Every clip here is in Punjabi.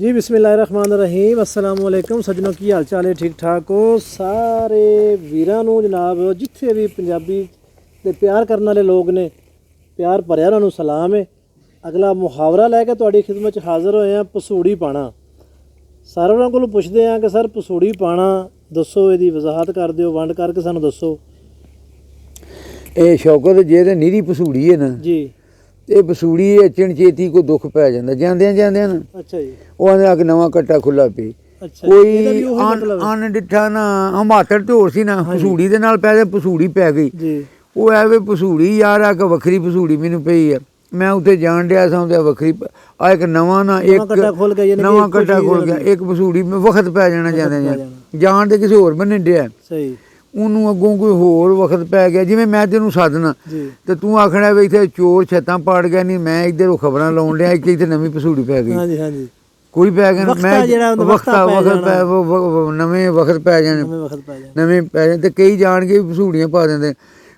जी बिस्मिल्लाहिर्रहमानिर्रहीम अस्सलाम वालेकुम सज्जनों की हाल चाल है ठीक ठाक हो सारे वीरां नूं जनाब जिथे भी पंजाबी ते प्यार करने वाले लोग ने प्यार भरिया उन्हां नूं सलाम है। अगला मुहावरा लैके तुहाडी खिदमत च हाज़र होए हैं। पसूड़ी पाना सारे कोलों पुछदे हैं कि सर पसूड़ी पाना दसो, इहदी वजाहत कर दिओ, वंड करके सानूं दसो। ਇਹ ਸ਼ੌਕਤ ਜਿਹੜੇ ਨੀਰੀ ਪਸੂੜੀ ਹੈ ਨਾ जी ਇਹ ਪਸੂੜੀ ਅਚਣ ਚੇਤੀ ਕੋ ਦੁੱਖ ਪੈ ਜਾਂਦਾ ਜਾਂਦਿਆਂ ਨਾ अच्छा जी ਉਹ ਆਂਦੇ ਆ ਕਿ ਨਵਾਂ ਕੱਟਾ ਖੁੱਲਾ ਪਈ अच्छा ਇਹਦਾ ਵੀ ਕੋਈ ਉਹੀ ਮਤਲਬ ਹੈ। ਅਨ ਡਿੱਠਾ ਨਾ ਹਮਾਤਰ ਢੋਰ ਸੀ ਨਾ ਪਸੂੜੀ ਦੇ ਨਾਲ ਪੈ ਪਸੂੜੀ ਪੈ ਗਈ जी ਉਹ ਐਵੇਂ ਪਸੂੜੀ ਯਾਰ ਆ ਕਿ ਵੱਖਰੀ ਪਸੂੜੀ ਮੈਨੂੰ ਪਈ ਆ ਮੈਂ ਉੱਥੇ ਜਾਣ ਡਿਆ ਸਾਂ ਤੇ ਵੱਖਰੀ ਆ ਇੱਕ ਨਵਾਂ ਨਾ ਇੱਕ ਕੱਟਾ ਖੁੱਲ ਗਿਆ ਯਾਨੀ ਨਵਾਂ ਕੱਟਾ ਖੁੱਲ ਗਿਆ ਇੱਕ ਪਸੂੜੀ ਵਕਤ ਪੈ ਜਾਣਾ ਜਾਂਦੇ ਜਾਣ ਦੇ ਕਿਸੇ ਹੋਰ ਬੰਨੇ ਡਿਆ सही ਉਹਨੂੰ ਅੱਗੋਂ ਕੋਈ ਹੋਰ ਵਕਤ ਪੈ ਗਿਆ ਜਿਵੇਂ ਮੈਂ ਤੈਨੂੰ ਸੱਦਣਾ जी ਤੇ ਤੂੰ ਆਖਣਾ ਵੀ ਇੱਥੇ ਚੋਰ ਛੱਤਾਂ ਪਾੜ ਗਿਆ ਨਹੀਂ ਮੈਂ ਇੱਧਰ ਖਬਰਾਂ ਲਾਉਣ ਡਿਆ ਕਿ ਇੱਥੇ ਨਵੀਂ ਪਸੂੜੀ ਪੈ ਗਈ हाँ जी हाँ जी ਕੋਈ ਪੈ ਗਿਆ ਮੈਂ ਵਕਤ ਨਵੇਂ ਵਕਤ ਪੈ ਜਾਣੇ नवें वक्त पै जाना ਨਵੇਂ ਪੈ ਜਾਣ ਤੇ ਕਈ ਜਾਣ ਕੇ ਵੀ ਪਸੂੜੀਆਂ ਪਾ ਦਿੰਦੇ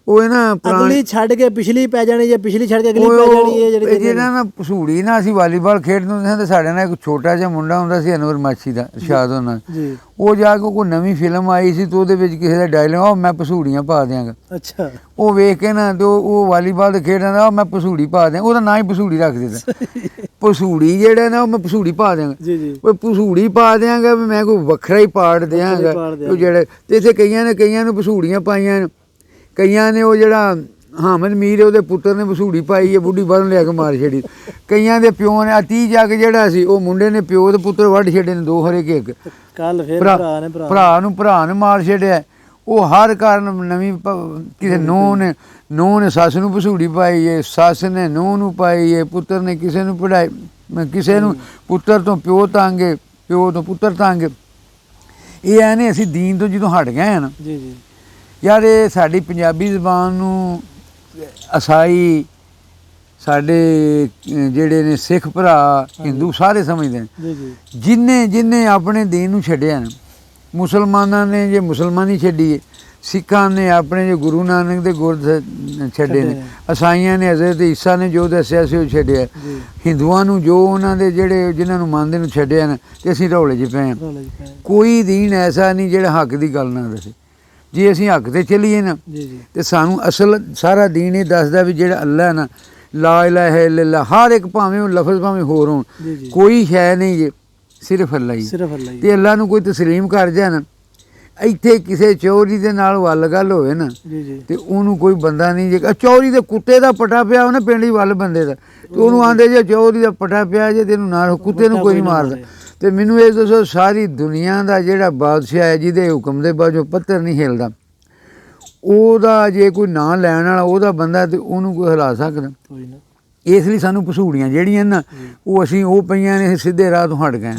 ਉਹ ਇਹ ਨਾ अगली छड़ के पिछली पै जानी या पिछली छड़ के अगली पै जानी है ਇਹ ਜਿਹੜਾ ਨਾ ਪਸੂੜੀ ਨਾ ਅਸੀਂ ਵਾਲੀਬਾਲ ਖੇਡਦੇ ਹੁੰਦੇ ਸੀ ਤੇ ਸਾਡੇ ਨਾਲ ਇੱਕ ਛੋਟਾ ਜਿਹਾ ਮੁੰਡਾ ਹੁੰਦਾ ਸੀ ਅਨਵਰ ਮਾਛੀ ਦਾ ਰਸ਼ਾਦ ਉਹਨਾਂ जी ਉਹ ਜਾ ਕੇ ਕੋਈ ਨਵੀਂ ਫਿਲਮ ਆਈ ਸੀ ਤੇ ਉਹਦੇ ਵਿੱਚ ਕਿਸੇ ਦਾ ਡਾਇਲੌਗ ਉਹ ਮੈਂ ਪਸੂੜੀਆਂ ਪਾ ਦਿਆਂਗਾ अच्छा ਉਹ ਵੇਖ ਕੇ ਨਾ ਤੇ ਉਹ ਵਾਲੀਬਾਲ ਦੇ ਖੇਡਣ ਦਾ ਮੈਂ ਪਸੂੜੀ ਪਾ ਦਿਆਂ ਉਹਦਾ ਨਾਂ ਹੀ ਪਸੂੜੀ ਰੱਖ ਦਿੱਤਾ ਪਸੂੜੀ ਜਿਹੜਾ ਨਾ ਉਹ ਮੈਂ ਪਸੂੜੀ ਪਾ ਦਿਆਂਗਾ जी जी ਉਹ ਪਸੂੜੀ ਪਾ ਦਿਆਂਗਾ ਵੀ ਮੈਂ ਕੋਈ ਵੱਖਰਾ ਹੀ ਪਾੜ ਦਿਆਂਗਾ ਉਹ ਜਿਹੜੇ ਤੇ ਇੱਥੇ ਕਈਆਂ ਨੂੰ ਪਸੂੜੀਆਂ ਪਾਈਆਂ ਨੇ ਕਈਆਂ ਨੇ ਉਹ ਜਿਹੜਾ ਹਾਮਦ ਮੀਰ ਉਹਦੇ ਪੁੱਤਰ ਨੇ ਪਸੂੜੀ ਪਾਈ ਹੈ ਬੁੱਢੀ ਬਾਹਰੋਂ ਲਿਆ ਕੇ ਮਾਰ ਛੱਡੀ ਕਈਆਂ ਦੇ ਪਿਓ ਨੇ ਅਤੀ ਜਾ ਕੇ ਜਿਹੜਾ ਸੀ ਉਹ ਮੁੰਡੇ ਨੇ ਪਿਓ ਤੇ ਪੁੱਤਰ ਵੱਢ ਛੱਡੇ ਨੇ ਦੋ ਹਰੇ ਕੇ ਇੱਕ कल फिर भरा ने ਭਰਾ ਨੂੰ ਮਾਰ ਛੱਡਿਆ ਉਹ ਹਰ ਕਾਰਨ ਨਵੀਂ ਕਿਸੇ ਨੂੰਹ ਨੇ ਸੱਸ ਨੂੰ ਪਸੂੜੀ ਪਾਈ ਹੈ ਸੱਸ ਨੇ ਨੂੰਹ ਨੂੰ ਪਾਈ ਹੈ ਪੁੱਤਰ ਨੇ ਕਿਸੇ ਨੂੰ ਪੜਾਈ ਕਿਸੇ ਨੂੰ ਪੁੱਤਰ ਤੋਂ ਪਿਓ ਤੰਗ ਪਿਓ ਤੋਂ ਪੁੱਤਰ ਤੰਗ ਇਹ ਐ ਨੇ ਅਸੀਂ ਦੀਨ ਤੋਂ ਜਦੋਂ ਹਟ ਗਏ ਆ ਨਾ जी जी ਯਾਰ ਇਹ ਸਾਡੀ ਪੰਜਾਬੀ ਜ਼ਬਾਨ ਨੂੰ ਅਸਾਈ ਸਾਡੇ ਜਿਹੜੇ ਨੇ ਸਿੱਖ ਭਰਾ ਹਿੰਦੂ ਸਾਰੇ ਸਮਝਦੇ ਨੇ जी जी ਜਿਨਨੇ ਆਪਣੇ ਦੀਨ ਨੂੰ ਛੱਡਿਆ ਨਾ ਮੁਸਲਮਾਨਾਂ ਨੇ ਜੇ ਮੁਸਲਮਾਨੀ ਛੱਡੀ ਹੈ ਸਿੱਖਾਂ ਨੇ ਆਪਣੇ ਜੇ ਗੁਰੂ ਨਾਨਕ ਦੇ ਗੁਰ ਛੱਡੇ ਨੇ ਈਸਾਈਆਂ ਨੇ ਹਜ਼ਰਤ ਈਸਾ ਨੇ ਜੋ ਦੱਸਿਆ ਸੀ ਉਹ ਛੱਡਿਆ ਹਿੰਦੂਆਂ ਨੂੰ ਜੋ ਉਹਨਾਂ ਦੇ ਜਿਹੜੇ ਜਿਨ੍ਹਾਂ ਨੂੰ ਮੰਨਦੇ ਨੂੰ ਛੱਡਿਆ ਨਾ ਤੇ ਅਸੀਂ ਰੌਲੇ 'ਚ ਪਏ ਹਾਂ ਕੋਈ ਦੀਨ ਐਸਾ ਨਹੀਂ ਜਿਹੜਾ ਹੱਕ ਦੀ ਗੱਲ ਨਾ ਦੱਸੇ ਜੇ ਅਸੀਂ ਹੱਕ ਤੇ ਚੱਲੀਏ ਨਾ जी जी ਤੇ ਸਾਨੂੰ ਅਸਲ ਸਾਰਾ ਦੀਨ ਇਹ ਦੱਸਦਾ ਵੀ ਜਿਹੜਾ ਅੱਲਾ ਨਾ ਲਾ ਇਲਾਹਾ ਇল্লাল্লাਹ ਹਰ ਇੱਕ ਭਾਵੇਂ ਉਹ ਲਫ਼ਜ਼ ਭਾਵੇਂ ਹੋਰ ਹੋਣ जी जी ਕੋਈ ਸ਼ੈ ਨਹੀਂ ਜੇ ਸਿਰਫ ਅੱਲਾ ਹੀ सिर्फ अल्लाह ही ਤੇ ਅੱਲਾ ਨੂੰ ਕੋਈ ਤਸਲੀਮ ਕਰ ਜਾ ਨਾ ਇੱਥੇ ਕਿਸੇ ਚੋਰੀ ਦੇ ਨਾਲ ਵੱਲ ਗੱਲ ਹੋਵੇ ਨਾ जी जी ਤੇ ਉਹਨੂੰ ਕੋਈ ਬੰਦਾ ਨਹੀਂ ਜੇ ਚੋਰੀ ਦੇ ਕੁੱਤੇ ਦਾ ਪਟਾ ਪਿਆ ਉਹਨੇ ਪਿੰਡ ਹੀ ਵੱਲ ਬੰਦੇ ਦਾ ਤੇ ਉਹਨੂੰ ਆਂਦੇ ਜੇ ਚੋਰੀ ਦਾ ਪਟਾ ਪਿਆ ਜੇ ਤੈਨੂੰ ਨਾਲ ਕੁੱਤੇ ਨੂੰ ਕੋਈ ਨਹੀਂ ਮਾਰਦਾ ਤੇ ਮੈਨੂੰ ਇਹ ਦੱਸੋ ਸਾਰੀ ਦੁਨੀਆ ਦਾ ਜਿਹੜਾ ਬਾਦਸ਼ਾਹ ਹੈ ਜਿਹਦੇ ਹੁਕਮ ਦੇ ਬਾਝੋਂ ਪੱਥਰ ਨਹੀਂ ਹਿਲਦਾ ਉਹਦਾ ਜੇ ਕੋਈ ਨਾਂ ਲੈਣ ਵਾਲਾ ਉਹਦਾ ਬੰਦਾ ਤੇ ਉਹਨੂੰ ਕੋਈ ਹਿਲਾ ਸਕਦਾ कोई ना ਇਸ ਲਈ ਸਾਨੂੰ ਪਸੂੜੀਆਂ ਜਿਹੜੀਆਂ ਨਾ ਉਹ ਅਸੀਂ ਉਹ ਪਈਆਂ ਨੇ ਸਿੱਧੇ ਰਾਹ ਤੋਂ ਹਟ ਗਏ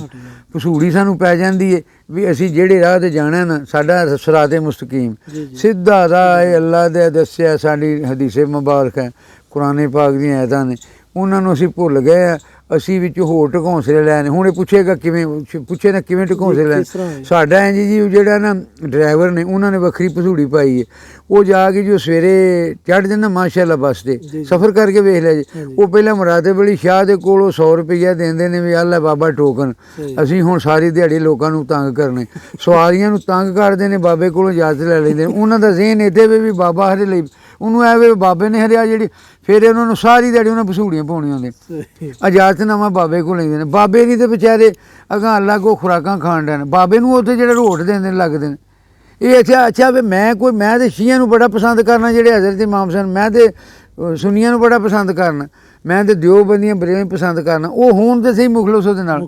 ਪਸੂੜੀ ਸਾਨੂੰ ਪੈ ਜਾਂਦੀ ਹੈ ਵੀ ਅਸੀਂ ਜਿਹੜੇ ਰਾਹ ਤੇ ਜਾਣਾ ਨਾ ਸਾਡਾ ਸਿਰਾਤੇ ਮੁਸਤਕੀਮ ਸਿੱਧਾ ਰਾਹ ਹੈ ਅੱਲਾ ਦੇ ਦੱਸਿਆ ਸਾਡੀ ਹਦੀਸੇ ਮੁਬਾਰਕ ਹੈ ਕੁਰਾਨੇ ਪਾਕ ਦੀਆਂ ਆਇਤਾਂ ਨੇ ਉਹਨਾਂ ਨੂੰ ਅਸੀਂ ਭੁੱਲ ਗਏ ਆ ਅਸੀਂ ਵਿੱਚ ਹੋਰ ਢਕੌਂਸਲੇ ਲੈਣੇ ਹੁਣ ਇਹ ਪੁੱਛੇਗਾ ਕਿਵੇਂ ਪੁੱਛੇ ਨਾ ਕਿਵੇਂ ਢਕੌਂਸਲੇ ਲੈਣ ਸਾਡਾ ਇੰਝ ਜੀ ਜਿਹੜਾ ਨਾ ਡਰਾਈਵਰ ਨੇ ਉਹਨਾਂ ਨੇ ਵੱਖਰੀ ਪਸੂੜੀ ਪਾਈ ਹੈ ਉਹ ਜਾ ਕੇ ਜੋ ਸਵੇਰੇ ਚੜ੍ਹ ਜਾਂਦਾ ਮਾਸ਼ਾਅੱਲਾ ਬੱਸ ਤੇ ਸਫ਼ਰ ਕਰਕੇ ਵੇਖ ਲਿਆ ਜੀ ਉਹ ਪਹਿਲਾਂ ਮੁਰਾਦਿਬ ਅਲੀ ਸ਼ਾਹ ਦੇ ਕੋਲੋਂ 100 ਰੁਪਈਆ ਦਿੰਦੇ ਨੇ ਵੀ ਅੱਲਾ ਬਾਬਾ ਟੋਕਨ ਅਸੀਂ ਹੁਣ ਸਾਰੀ ਦਿਹਾੜੀ ਲੋਕਾਂ ਨੂੰ ਤੰਗ ਕਰਨੇ ਸਵਾਰੀਆਂ ਨੂੰ ਤੰਗ ਕਰਦੇ ਨੇ ਬਾਬੇ ਕੋਲੋਂ ਇਜਾਜ਼ਤ ਲੈ ਲੈਂਦੇ ਉਹਨਾਂ ਦਾ ਜ਼ਹਿਨ ਇੱਥੇ ਵੀ ਬਾਬਾ ਹਰੇ ਲਈ ਉਹਨੂੰ ਐ ਵੀ ਬਾਬੇ ਨੇ ਹਰਿਆ ਜਿਹੜੀ ਫਿਰ ਉਹਨਾਂ ਨੂੰ ਸਾਰੀ ਦਿਹਾੜੀ ਉਹਨਾਂ ਪਸੂੜੀਆਂ ਪਾਉਣੀਆਂ ਹੁੰਦੇ ਇਜਾਜ਼ਤਨਾਮਾ ਬਾਬੇ ਕੋਲ ਲੈਂਦੇ ਨੇ ਬਾਬੇ ਨਹੀਂ ਤੇ ਵਿਚਾਰੇ ਅਗਾਂ ਅੱਲਾ ਕੋ ਖੁਰਾਕਾਂ ਖਾਣ ਡਏ ਨੇ ਬਾਬੇ ਨੂੰ ਉੱਥੇ ਜਿਹੜੇ ਰੋਟ ਦੇਣ ਲੱਗਦੇ ਨੇ ਇਹ ਅੱਛਾ ਵੀ ਮੈਂ ਤੇ ਸ਼ੀਆਂ ਨੂੰ ਬੜਾ ਪਸੰਦ ਕਰਨਾ ਜਿਹੜੇ ਹਜ਼ਰਤ ਇਮਾਮ ਸਨ ਮੈਂ ਤੇ ਸੁਨੀਆਂ ਨੂੰ ਬੜਾ ਪਸੰਦ ਕਰਨਾ ਮੈਂ ਤੇ ਦਿਓਬੰਦੀਆਂ ਬਰੇਵੇਂ ਪਸੰਦ ਕਰਨਾ ਉਹ ਹੁਣ ਤੇ ਸਹੀ ਮੁਖਲਸ ਉਹਦੇ ਨਾਲ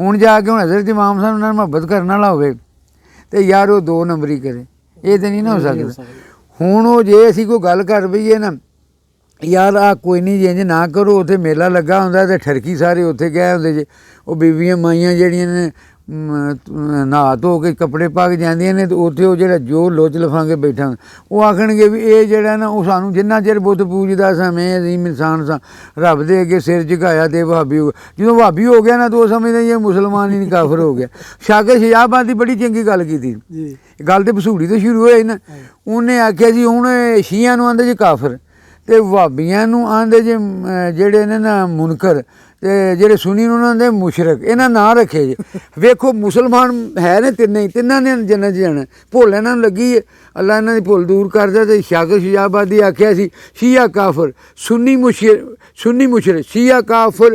ਹੁਣ ਜਾ ਕੇ ਹੁਣ ਹਜ਼ਰਤ ਇਮਾਮ ਸਨ ਉਹਨਾਂ ਨਾਲ ਮੁਹੱਬਤ ਕਰਨ ਵਾਲਾ ਹੋਵੇ ਤੇ ਯਾਰ ਉਹ 2 ਨੰਬਰੀ ਕਰੇ ਇਹ ਤੇ ਨਹੀਂ ਨਾ ਹੋ ਸਕਦਾ ਹੁਣ ਉਹ ਜੇ ਅਸੀਂ ਕੋਈ ਗੱਲ ਕਰ ਪਈਏ ਨਾ ਯਾਰ ਆ ਕੋਈ ਨਹੀਂ ਜੇ ਇੰਝ ਨਾ ਕਰੋ ਉੱਥੇ ਮੇਲਾ ਲੱਗਾ ਹੁੰਦਾ ਤੇ ਠਰਕੀ ਸਾਰੇ ਉੱਥੇ ਗਏ ਹੁੰਦੇ ਜੇ ਉਹ ਬੀਬੀਆਂ ਮਾਈਆਂ ਜਿਹੜੀਆਂ ਨੇ ਨਹਾ ਧੋ ਕੇ ਕੱਪੜੇ ਪਾ ਕੇ ਜਾਂਦੀਆਂ ਨੇ ਤੇ ਉੱਥੇ ਉਹ ਜਿਹੜਾ ਜੋ ਲੋਚ ਲਫਾਂਗੇ ਬੈਠਾ ਉਹ ਆਖਣਗੇ ਵੀ ਇਹ ਜਿਹੜਾ ਨਾ ਉਹ ਸਾਨੂੰ ਜਿੰਨਾ ਚਿਰ ਬੁੱਤ ਪੂਜਦਾ ਸਾਂ ਮੈਂ ਅਜ਼ੀਮ ਇਨਸਾਨ ਸਾਂ ਰੱਬ ਦੇ ਅੱਗੇ ਸਿਰ ਝੁਕਾਇਆ ਤੇ ਵਹਾਬੀ ਹੋ ਗਿਆ ਜਦੋਂ ਵਹਾਬੀ ਹੋ ਗਿਆ ਨਾ ਤਾਂ ਉਹ ਸਮਝਦੇ ਇਹ ਮੁਸਲਮਾਨ ਹੀ ਨਹੀਂ ਕਾਫਰ ਹੋ ਗਿਆ ਸ਼ਾਕਰ ਸ਼ਜਾਬਾਦ ਦੀ ਬੜੀ ਚੰਗੀ ਗੱਲ ਕੀਤੀ ਗੱਲ ਤੇ ਪਸੂੜੀ ਤੋਂ ਸ਼ੁਰੂ ਹੋਈ ਨਾ ਉਹਨੇ ਆਖਿਆ ਜੀ ਹੁਣ ਸ਼ੀਆਂ ਨੂੰ ਆਂਦੇ ਜੀ ਕਾਫਰ ਤੇ ਵਹਾਬੀਆਂ ਨੂੰ ਆਂਦੇ ਜੇ ਜਿਹੜੇ ਨੇ ਨਾ ਮੁਨਕਰ ਤੇ ਜਿਹੜੇ ਸੁਨੀ ਨੂੰ ਉਹਨਾਂ ਦੇ ਮੁਸ਼ਰਕ, ਇਹਨਾਂ ਨਾਂ ਰੱਖੇ ਜੇ। ਵੇਖੋ ਮੁਸਲਮਾਨ ਹੈ ਨੇ ਤਿੰਨਾਂ ਨੇ ਜੰਨਤ 'ਚ ਜਾਣਾ। ਭੁੱਲ ਇਹਨਾਂ ਨੂੰ ਲੱਗੀ ਹੈ, ਅੱਲਾ ਇਹਨਾਂ ਦੀ ਭੁੱਲ ਦੂਰ ਕਰਦਾ। ਤੇ ਸ਼ਾਗਰ ਸ਼ਿਜਾਬਾਦੀ ਆਖਿਆ ਸੀ ਸ਼ੀਆ ਕਾਫਰ ਸੁन्नी मुशरक शिया काफर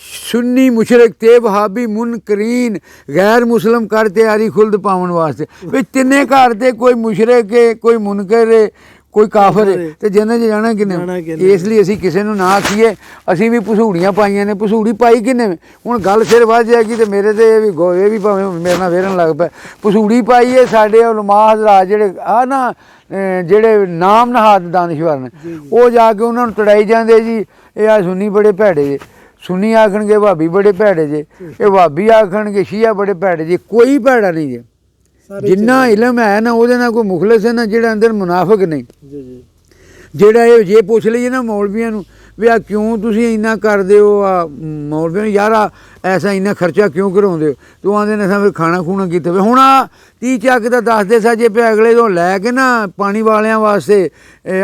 सुन्नी मुशरक ते वहाबी मुनकरीन गैर मुसलम कर तैयारी खुल्द पावन वास्ते। भी तिन्ने घर ते कोई मुशरक है, कोई मुनकर है, कोई काफर है, तो जन्नत च जाना किन्ने। इसलिए असीं किसी नूं ना आखीए असीं भी भसूड़ियां पाईयां ने। भसूड़ी पाई किन्ने हुण गल सिर वध जाएगी तो मेरे ते ये भी भावें मेरे नाल वेरन लग पै। भसूड़ी पाई है साडे उलमा हज़रात जेहड़े आ ना ਜਿਹੜੇ ਨਾਮ ਨਹਾਦ ਦਾਨਿਸ਼ਵਰ ਨੇ, ਉਹ ਜਾ ਕੇ ਉਹਨਾਂ ਨੂੰ ਤੜਾਈ ਜਾਂਦੇ ਜੀ ਇਹ ਆ ਸੁन्नी ਬੜੇ ਭੈੜੇ ਜੇ, ਸੁन्नी ਆਖਣਗੇ ਭਾਬੀ ਬੜੇ ਭੈੜੇ ਜੇ, ਇਹ ਭਾਬੀ ਆਖਣਗੇ ਸ਼ੀਆ ਬੜੇ ਭੈੜੇ ਜੇ। ਕੋਈ ਭੈੜਾ ਨਹੀਂ ਜੇ। ਜਿੰਨਾ ਇਲਮ ਹੈ ਨਾ ਉਹਦੇ ਨਾਲ ਕੋਈ ਮੁਖਲਸ ਹੈ ਨਾ, ਜਿਹੜਾ ਅੰਦਰ ਮੁਨਾਫਿਕ ਨਹੀਂ। ਜਿਹੜਾ ਇਹ ਜੇ ਪੁੱਛ ਲਈਏ ਨਾ ਮੌਲਵੀਆਂ ਨੂੰ ਵੀ ਆ ਕਿਉਂ ਤੁਸੀਂ ਇੰਨਾ ਕਰਦੇ ਹੋ, ਆ ਮੌਲਵੀਆਂ ਨੂੰ ਯਾਰ ਐਸਾ ਇੰਨਾ ਖਰਚਾ ਕਿਉਂ ਕਰਾਉਂਦੇ ਹੋ, ਤੂੰ ਆਂਦੇ ਨੇ ਫਿਰ ਖਾਣਾ ਖੂਣਾ ਕੀਤਾ ਵੇ। ਹੁਣ ਆ 30 ਚੱਕ ਦਾ ਦੱਸਦੇ ਸਾਜੇ ਪਏ ਅਗਲੇ ਤੋਂ ਲੈ ਕੇ ਨਾ ਪਾਣੀ ਵਾਲਿਆਂ ਵਾਸਤੇ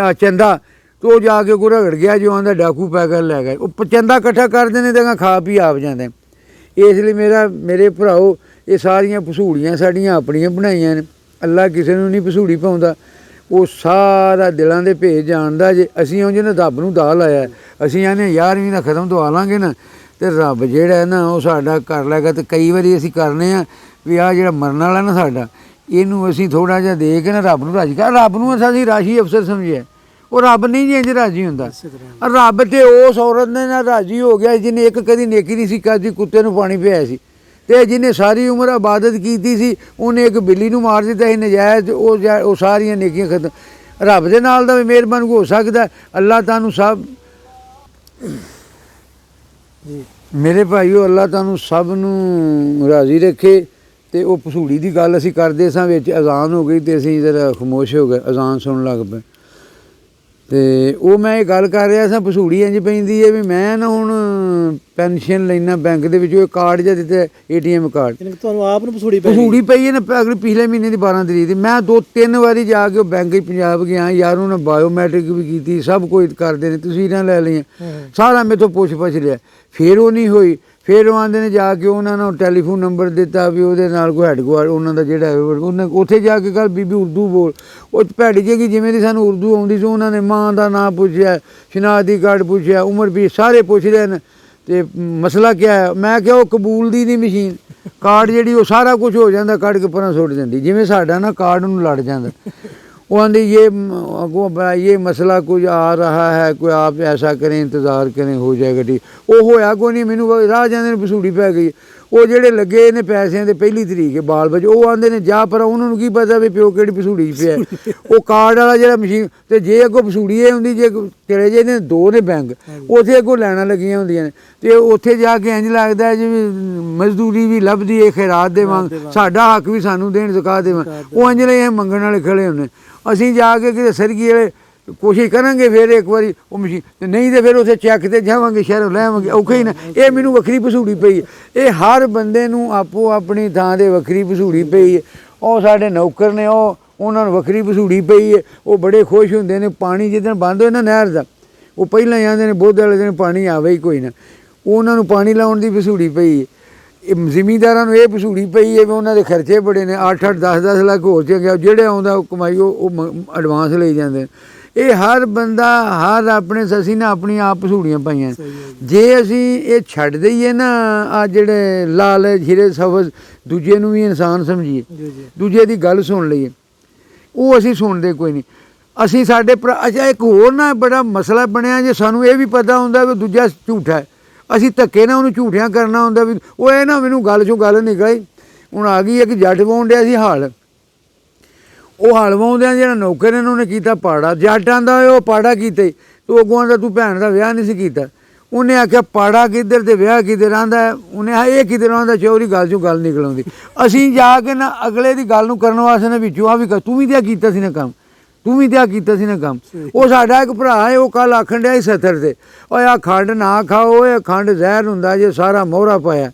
ਆ ਚੰਦਾ, तो जाके को रगड़ गया जो आंदा डाकू पैकर लै गए। वो चंदा कट्ठा करते हैं तो खा पी आप जाते। इसलिए मेरे भराओ ये सारियां भसूड़ियां साड़ियां अपनियां बनाइयां ने। अल्लाह किसी नूं नहीं भसूड़ी पाउंदा, वो सारा दिलों के भेज जानदा। जे असीं उंज ना रब नूं दाल आया, असीं आने 11वीं दा खत्म दवा लांगे ना तो रब जिहड़ा है ना वो साडा कर लैगा। तो कई बारी असीं करने आ भी आ जिहड़ा मरन वाला ना साडा, इहनूं असीं थोड़ा जिहा दे के ना रब नूं राजी कर। रब नूं असीं राशी अफसर समझिआ, वो रब नहीं जी इंज राजी हुंदा। रब तो उस औरत ने ना राजी हो गया जिन्हें एक कदी नेकी नहीं सी करदी, कुत्ते नूं पानी पिआया सी, ते जिन्हें सारी उम्र इबादत कीती सी उन्हें एक बिल्ली नूं मार दित्ता सी नजायज़, वो सारियां नेकियां खत्म। रब दे नाल दा भी मेहरबान हो सकदा। अल्लाह तुहानूं सब मेरे भाईओ अल्लाह तुहानूं सब नूं राजी रखे। ते वो भसूड़ी दी गल असीं करदे सां, विच अज़ान हो गई ते असीं जरा खामोश हो गए, अज़ान सुनन लग पए। तो वो मैं ये गल कर रहा सा भसूड़ी इंज पैंदी है भी मैं ना हुण पेनशन लैना बैंक दे विचों कार्ड जिहा दित्ता ATM कार्ड, भसूड़ी पई है ना अगले पिछले महीने की 12 तरीक। मैं 2-3 बारी जाके बैंक पंजाब गया यार, उन्हें बायोमैट्रिक भी की, सब कुछ करते हैं, तस्वीरां लै लियां, सारा मेरे तो पुछ पछ लिया, फिर वो नहीं हुई। फिर वो आंदे ने जाके उन्होंने टैलीफोन नंबर दिता भी वो कोई हैडकुआर्टर उन्होंने जोड़ा उन्हें उत्थे जाके कल बीबी उर्दू बोल, वो भैड़ी जी कि जिमें सानू उर्दू आती सी। उन्होंने माँ का नाम पूछया, शनाख्ती कार्ड पूछया, उम्र भी सारे पुछ रहे हैं। तो मसला क्या है, मैं क्या वो कबूल दी नहीं मशीन, कार्ड जी वो सारा कुछ हो जाता कढ़ के पर सुट देंदी, जिमें साडा ना कार्ड नूं लड़ जाता। वो आंधी ये मसला कुछ आ रहा है, कोई आप ऐसा करें इंतज़ार करें हो जाएगा ठीक। वो होया कोई नहीं, मैनू राह जाने भसूड़ी पै गई। वो जेडे लगे ने पैसे ते 1 तरीक है बाल बचे, वो आंदे ने जा पर उन्होंने की पता भी प्यो केड़ी भसूड़ी पे। वो कार्ड वाला जो मशीन तो जे अगों भसूड़ी होंगी, जे चले जे ने 2 ने बैंक उत्थे अगों लैना लगियां होंदियां ने, तो उत्थे जाके इंज लगदा है जिवें मजदूरी भी लभदी है, खैरात दे वांग साडा हक भी सानू देण, ज़कात दे वांग। वो इंज ले मंगण वाले खड़े होने। असीं जाके किते सरगी वाले कोशिश करांगे फिर एक बारी वो मशीन, नहीं तो फिर उसे चैक ते जावांगे शहरों लैवांगे, औखा ही ना। ये मैनू वक्री भसूड़ी पई है, ये हर बंदे नूं आपो अपनी थां ते वक्री भसूड़ी पई है। और साडे नौकर ने उन्हां नूं वक्री भसूड़ी पई है, वो बड़े खुश हुंदे ने। पानी जिस दिन बंद होए ना नहर दा, वो पहलां आंदे ने बुध वाले दिन पानी आवे ही कोई ना, उन्हां नूं पानी लाउण दी भसूड़ी पई है। जिमीदारां नूं ये भसूड़ी पई है भी उन्हां दे खर्चे बड़े ने, 8-8 10-10 लाख होर चंगे, जेहड़े आउंदा कमाई वो एडवांस लई जांदे। ये हर बंदा हर अपने असीं ना अपनी आप भसूड़ियां पाइयां। जे असीं ये छड्ड दईए ना आ जेहड़े लालच हिरे सफज दूजे नूं भी इंसान समझीए, दूजे दी गल सुन लईए, वो असीं सुनदे कोई नहीं। असीं साडे अच्छा एक होर ना बड़ा मसला बनया, जे सानूं ये भी पता हुंदा भी दूजा झूठा है, असीं धक्के ना उहनूं झूठियां करना हुंदा भी वो ये ना मैनूं गल चों गल निकली। हुण आ गई एक जट वाउण डिआ सी हाल, वो हल वाउंदियां जेहड़ा नौकर ने उन्हें कीता पाड़ा, जट आंदा वो पाड़ा कीता, तो अगों आंदा तूं भैन दा विआह नहीं सी कीता। उन्हें आख्या पाड़ा किधर ते विआह किधर, आंदा उन्हें ये किधर, आंदा चौरी गल चों गल निकल आउंदी। असीं जाके ना अगले दी गल नूं करन वास्ते ना विचों आ भी तूं भी ते कीता सी ना कम्म, तूं भी ते कीता सी ना कम्म। वो साडा एक भरा है, वो कल आखण डिआ सी 70 ते ओए आ खंड ना खाओ, ये खंड जहर हुंदा जे सारा मोहरा पाया।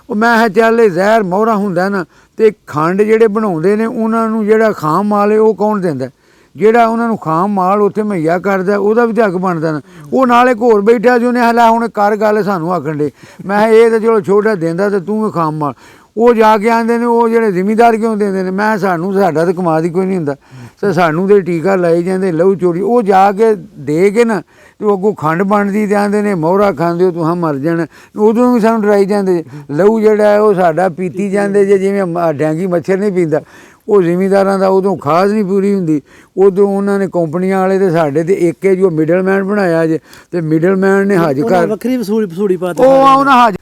ਉਹ ਮੈਂ ਚੱਲ ਜ਼ਹਿਰ ਮੋਹਰਾ ਹੁੰਦਾ ਨਾ, ਤੇ ਖੰਡ ਜਿਹੜੇ ਬਣਾਉਂਦੇ ਨੇ ਉਹਨਾਂ ਨੂੰ ਜਿਹੜਾ ਖਾਮ ਮਾਲ ਹੈ ਉਹ ਕੌਣ ਦਿੰਦਾ? ਜਿਹੜਾ ਉਹਨਾਂ ਨੂੰ ਖਾਮ ਮਾਲ ਉੱਥੇ ਮੁਹੱਈਆ ਕਰਦਾ ਉਹਦਾ ਵੀ ਤਾਂ ਹੱਕ ਬਣਦਾ ਨਾ। ਉਹ ਨਾਲ ਇੱਕ ਹੋਰ ਬੈਠਾ ਸੀ, ਉਹਨੇ ਹਲਾ ਹੁਣ ਕਰ ਗੱਲ ਸਾਨੂੰ ਆਖਣ ਡੇ। ਮੈਂ ਕਿਹਾ ਇਹ ਤਾਂ ਚਲੋ ਛੋਟਾ ਦਿੰਦਾ ਤੇ ਤੂੰ ਵੀ ਖਾਮ ਮਾਲ। ਉਹ ਜਾ ਕੇ ਆਉਂਦੇ ਨੇ ਉਹ ਜਿਹੜੇ ਜ਼ਿਮੀਂਦਾਰ ਕਿਉਂ ਦਿੰਦੇ ਨੇ? ਮੈਂ ਸਾਨੂੰ ਸਾਡਾ ਤਾਂ ਕਮਾਦ ਹੀ ਕੋਈ ਨਹੀਂ ਹੁੰਦਾ ਤੇ ਸਾਨੂੰ ਤਾਂ ਟੀਕਾ ਲਾਈ ਜਾਂਦੇ ਲਹੂ ਚੋਰੀ। ਉਹ ਜਾ ਕੇ ਦੇ ਕੇ ਨਾ ਤੇ ਉਹ ਅੱਗੋਂ ਖੰਡ ਬਣਦੀ ਤੇ ਆਉਂਦੇ ਨੇ ਮੋਹਰਾ ਖਾਂਦੇ ਹੋ ਤੁਹਾਂ ਮਰ ਜਾਣਾ। ਉਦੋਂ ਵੀ ਸਾਨੂੰ ਡਰਾਈ ਜਾਂਦੇ ਲਹੂ ਜਿਹੜਾ ਹੈ ਉਹ ਸਾਡਾ ਪੀਤੀ ਜਾਂਦੇ ਜੇ ਜਿਵੇਂ ਡੈਂਗੀ ਮੱਛਰ ਨਹੀਂ ਪੀਂਦਾ। ਉਹ ਜ਼ਿਮੀਂਦਾਰਾਂ ਦਾ ਉਦੋਂ ਖਾਸ ਨਹੀਂ ਪੂਰੀ ਹੁੰਦੀ। ਉਦੋਂ ਉਹਨਾਂ ਨੇ ਕੰਪਨੀਆਂ ਵਾਲੇ ਤੇ ਸਾਡੇ ਤੇ ਇੱਕ ਜੋ ਮਿਡਲਮੈਨ ਬਣਾਇਆ ਜੇ ਤੇ ਮਿਡਲਮੈਨ ਨੇ ਹੱਜ ਕਰ ਵੱਖਰੀ ਵਸੂੜੀ ਪਾ ਉਹ ਉਹਨਾਂ ਹੱਜ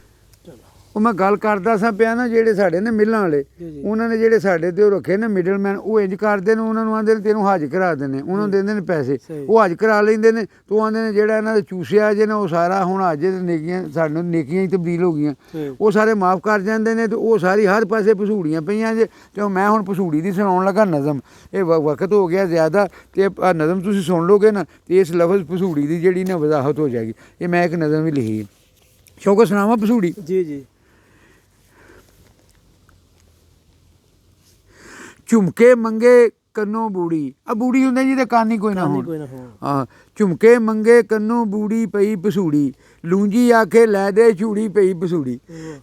ਉਹ ਮੈਂ ਗੱਲ ਕਰਦਾ ਸਾਂ ਪਿਆ ਨਾ ਜਿਹੜੇ ਸਾਡੇ ਨੇ ਮਿੱਲਾਂ ਵਾਲੇ ਉਹਨਾਂ ਨੇ ਜਿਹੜੇ ਸਾਡੇ ਤੇ ਉਹ ਰੱਖੇ ਨੇ ਮਿਡਲਮੈਨ ਉਹ ਇੰਜ ਕਰਦੇ ਨੇ ਉਹਨਾਂ ਨੂੰ ਆਂਦੇ ਨੇ ਤੈਨੂੰ ਹੱਜ ਕਰਾ ਦਿੰਦੇ ਉਹਨਾਂ ਨੂੰ ਦਿੰਦੇ ਨੇ ਪੈਸੇ ਉਹ ਹੱਜ ਕਰਾ ਲੈਂਦੇ ਨੇ ਤੂੰ ਆਂਦੇ ਨੇ ਜਿਹੜਾ ਇਹਨਾਂ ਦੇ ਚੂਸਿਆ ਜੇ ਨਾ ਉਹ ਸਾਰਾ ਹੁਣ ਅੱਜ ਨੇਕੀਆਂ ਸਾਨੂੰ ਨੇਕੀਆਂ ਹੀ ਤਬਦੀਲ ਹੋ ਗਈਆਂ ਉਹ ਸਾਰੇ ਮਾਫ ਕਰ ਜਾਂਦੇ ਨੇ ਤੇ ਉਹ ਸਾਰੀ ਹਰ ਪਾਸੇ ਭਸੂੜੀਆਂ ਪਈਆਂ ਜੇ ਤੇ ਮੈਂ ਹੁਣ ਭਸੂੜੀ ਦੀ ਸੁਣਾਉਣ ਲੱਗਾ ਨਜ਼ਮ। ਇਹ ਵਕਤ ਹੋ ਗਿਆ ਜ਼ਿਆਦਾ ਤੇ ਨਜ਼ਮ ਤੁਸੀਂ ਸੁਣ ਲੋਗੇ ਨਾ ਤੇ ਇਸ ਲਫ਼ਜ਼ ਭਸੂੜੀ ਦੀ ਜਿਹੜੀ ਨਾ ਵਜ਼ਾਹਤ ਹੋ ਜਾਏਗੀ। ਇਹ ਮੈਂ ਇੱਕ ਨਜ਼ਮ ਵੀ ਲਿਖੀ ਹੈ ਸ਼ੌਕਤ ਸੁਣਾਵਾਂ ਭਸੂੜੀ। ਜੀ ਝੁਮਕੇ ਮੰਗੇ ਕੰਨੋਂ ਬੂੜੀ ਆ ਬੂੜੀ ਹੁੰਦੇ ਜੀ ਤੇ ਕਾਨੀ ਕੋਈ ਨਾ ਹੋਣ ਹਾਂ। ਝੁਮਕੇ ਮੰਗੇ ਕੰਨੋਂ ਬੂੜੀ ਪਈ ਭਸੂੜੀ ਲੂੰਜੀ ਆਖੇ ਲੈ ਦੇ ਚੂੜੀ ਪਈ ਭਸੂੜੀ।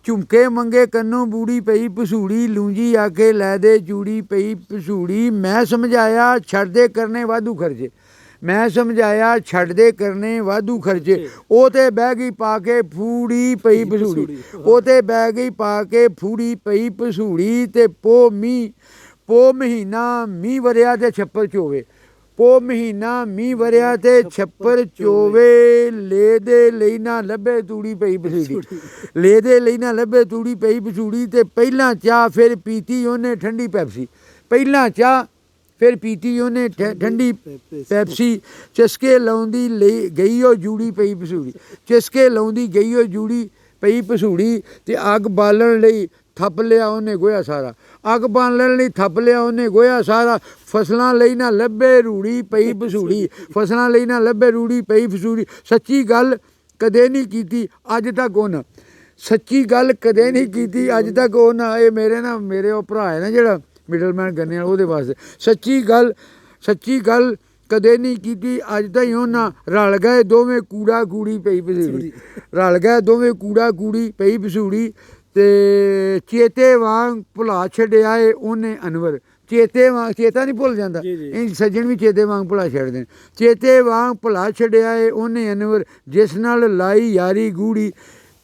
ਝੁਮਕੇ ਮੰਗੇ ਕੰਨੋਂ ਬੂੜੀ ਪਈ ਭਸੂੜੀ ਲੂੰਜੀ ਆਖੇ ਲੈ ਦੇ ਚੂੜੀ ਪਈ ਭਸੂੜੀ। ਮੈਂ ਸਮਝਾਇਆ ਛੱਡ ਦੇ ਕਰਨੇ ਵਾਧੂ ਖਰਚੇ ਮੈਂ ਸਮਝਾਇਆ ਛੱਡ ਦੇ ਕਰਨੇ ਵਾਧੂ ਖਰਚੇ। ਉਹ ਤੇ ਬਹਿ ਗਈ ਪਾ ਕੇ ਫੂੜੀ ਪਈ ਭਸੂੜੀ ਉਹ ਤੇ ਬਹਿ ਗਈ ਪਾ ਕੇ ਫੂੜੀ ਪਈ ਭਸੂੜੀ। ਤੇ ਪੋ ਮਹੀਨਾ ਮੀਂਹ ਵਰਿਆ ਤੇ ਛੱਪਰ ਚੋਵੇ ਪੋ ਮਹੀਨਾ ਮੀਂਹ ਵਰਿਆ ਤੇ ਛੱਪਰ ਚੋਵੇ। ਲੈ ਦੇ ਲਈ ਨਾ ਲੱਭੇ ਤੂੜੀ ਪਈ ਭਸੂੜੀ ਲੈ ਦੇ ਲਈ ਨਾ ਲੱਭੇ ਤੂੜੀ ਪਈ ਭਸੂੜੀ। ਤੇ ਪਹਿਲਾਂ ਚਾਹ ਫਿਰ ਪੀਤੀ ਉਹਨੇ ਠੰਡੀ ਪੈਪਸੀ ਪਹਿਲਾਂ ਚਾਹ ਫਿਰ ਪੀਤੀ ਉਹਨੇ ਠੰਡੀ ਪੈਪਸੀ। ਚਸਕੇ ਲਾਉਂਦੀ ਲਈ ਗਈ ਉਹ ਜੂੜੀ ਪਈ ਭਸੂੜੀ ਚਸਕੇ ਲਾਉਂਦੀ ਗਈ ਉਹ ਜੂੜੀ ਪਈ ਭਸੂੜੀ। ਤੇ ਅੱਗ ਬਾਲਣ ਲਈ ਥੱਪ ਲਿਆ ਉਹਨੇ ਗੋਹਾ ਸਾਰਾ ਅੱਗ ਬਾਲਣ ਲਈ ਥੱਪ ਲਿਆ ਉਹਨੇ ਗੋਹਾ ਸਾਰਾ। ਫਸਲਾਂ ਲਈ ਨਾ ਲੱਭੇ ਰੂੜੀ ਪਈ ਭਸੂੜੀ ਫਸਲਾਂ ਲਈ ਨਾ ਲੱਭੇ ਰੂੜੀ ਪਈ ਭਸੂੜੀ। ਸੱਚੀ ਗੱਲ ਕਦੇ ਨਹੀਂ ਕੀਤੀ ਅੱਜ ਤੱਕ ਉਹਨਾਂ ਸੱਚੀ ਗੱਲ ਕਦੇ ਨਹੀਂ ਕੀਤੀ ਅੱਜ ਤੱਕ ਉਹਨਾਂ। ਇਹ ਮੇਰੇ ਉਹ ਭਰਾ ਹੈ ਨਾ ਜਿਹੜਾ ਮਿਡਲਮੈਨ ਗੰਨੇ ਵਾਲਾ ਉਹਦੇ ਵਾਸਤੇ ਸੱਚੀ ਗੱਲ ਕਦੇ ਨਹੀਂ ਕੀਤੀ ਅੱਜ ਤਾਈਂ ਉਹਨਾਂ। ਰਲ ਗਏ ਦੋਵੇਂ ਕੂੜਾ ਕੂੜੀ ਪਈ ਭਸੂੜੀ ਰਲ ਗਏ ਦੋਵੇਂ ਕੂੜਾ ਕੂੜੀ ਪਈ ਭਸੂੜੀ। ਤੇ ਚੇਤੇ ਵਾਂਗ ਭੁਲਾ ਛੱਡਿਆ ਏ ਉਹਨੇ ਅਨਵਰ ਚੇਤੇ ਵਾਂਗ ਚੇਤਾ ਨਹੀਂ ਭੁੱਲ ਜਾਂਦਾ ਇਹ ਸੱਜਣ ਵੀ ਚੇਤੇ ਵਾਂਗ ਭੁਲਾ ਛੱਡਦੇ ਨੇ। ਚੇਤੇ ਵਾਂਗ ਭੁਲਾ ਛੱਡਿਆ ਏ ਉਹਨੇ ਅਨਵਰ ਜਿਸ ਨਾਲ ਲਾਈ ਯਾਰੀ ਗੂੜੀ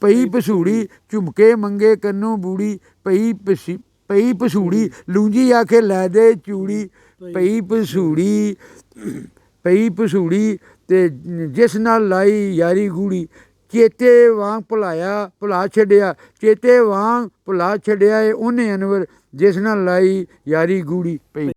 ਪਈ ਭਸੂੜੀ। ਝੁਮਕੇ ਮੰਗੇ ਕੰਨੋਂ ਬੂੜੀ ਪਈ ਭਸੂੜੀ ਲੂੰਜੀ ਆਖੇ ਲੈ ਦੇ ਚੂੜੀ ਪਈ ਭਸੂੜੀ। ਤੇ ਜਿਸ ਨਾਲ ਲਾਈ ਯਾਰੀ ਗੂੜੀ ਚੇਤੇ ਵਾਂਗ ਭੁਲਾ ਛੱਡਿਆ ਚੇਤੇ ਵਾਂਗ ਭੁਲਾ ਛੱਡਿਆ ਏ ਉਹਨੇ ਅਨਵਰ ਜਿਸ ਨਾਲ ਲਾਈ ਯਾਰੀ ਗੂੜੀ ਪਈ।